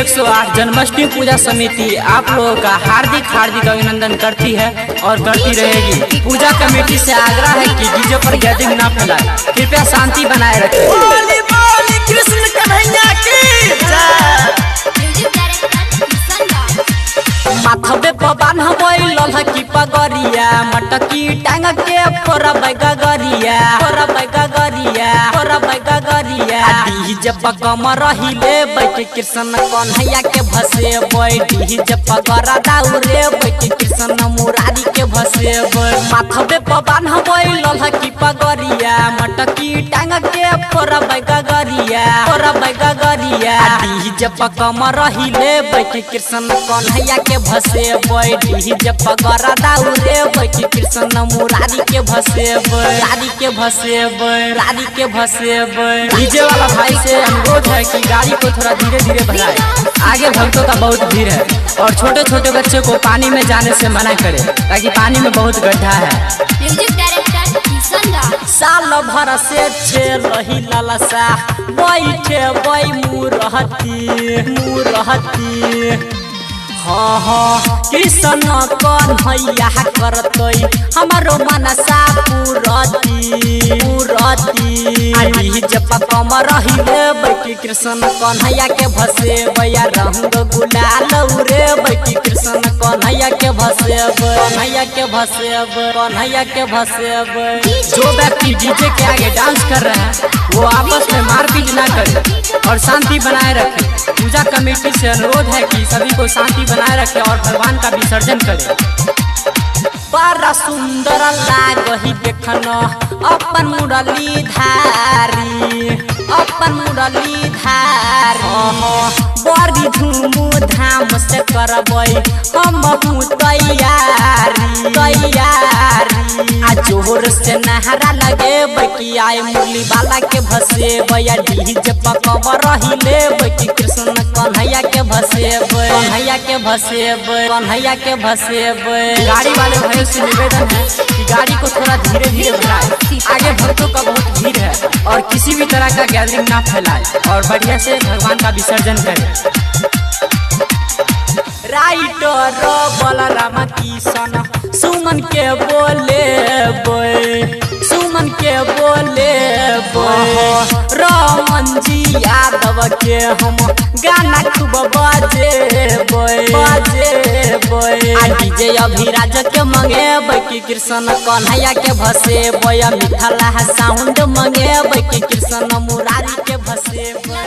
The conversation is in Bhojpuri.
108 जन्माष्टमी पूजा समिति आप लोगों का हार्दिक अभिनंदन करती है और करती रहेगी। पूजा कमेटी से आग्रह है कि डीजे पर गैदरिंग ना फैलाए, कृपया शांति बनाए रखें। कृष्ण कन्हैया की जय। माथवे पर बान्हबै लोहा की पगड़िया, मटकी टांग के फोरबै गगरिया, डीजे पर कमर हिले बैठ कृष्ण कन्हैया के भसेबै, डीजे पर गरा दाउरे बैठ कृष्ण मुरारी के भसेबै। माथवे पर बान्हबै लोहा की पगड़िया, मटकी टांग के फोरबै गगरिया, डीजे पर कमर हिले बैठ कृष्ण कन्हैया के भसेबै, डीजे पर गरा दाउरे बैठ कृष्ण मुरारी के भसेबै, डीजे वाला भाई से अनुरोध है कि गाड़ी को थोड़ा धीरे धीरे बढ़ाए, आगे भक्तों का बहुत भीड़ है और छोटे छोटे बच्चे को पानी में जाने से मना करें ताकि पानी में बहुत गड्ढा है। साल भर से छे रही लालसा बैठे मुरहती हाँ कृष्ण कन्हैया करतै हमारो मनसा पूरती डीजे पर कमर हिले बैठी कृष्ण कन्हैया के भसेबै, रंग गुलाल उरे बैठी कृष्ण कन्हैया के भसेबै। जो व्यक्ति डीजे के आगे डांस कर रहे हैं वो आपस में मारपीट ना करे और शांति बनाए रखे। पूजा कमेटी से अनुरोध है कि सभी को शांति बनाए रखे और भगवान का विसर्जन करे। बड़ा सुंदर लागही देखन अपन मुरली धारी, बड़ी धूम धाम से करबै हम तैयारी, आ जोर से नहरा लगे कि आए मुरली वाला के भसेबै, डीजे पर कमर हिले कि कृष्ण कन्हैया के भसेबै। गाड़ी वाले भाइयों से निवेदन है कि गाड़ी को थोड़ा धीरे धीरे बढ़ाए, आगे भक्तों का बहुत भीड़ है और किसी भी तरह का गैदरिंग ना फैलाए और बढ़िया से भगवान का विसर्जन करें। राइटर बलराम किशन सुमन के बोले रमन जी यादव के हम गाना खूब बजेबै, डीजे अभिराज के मंगेबै कि कृष्ण कन्हैया के भसेबै, मिथला साउंड मंगेबै कि कृष्ण मुरारी के भसेबै।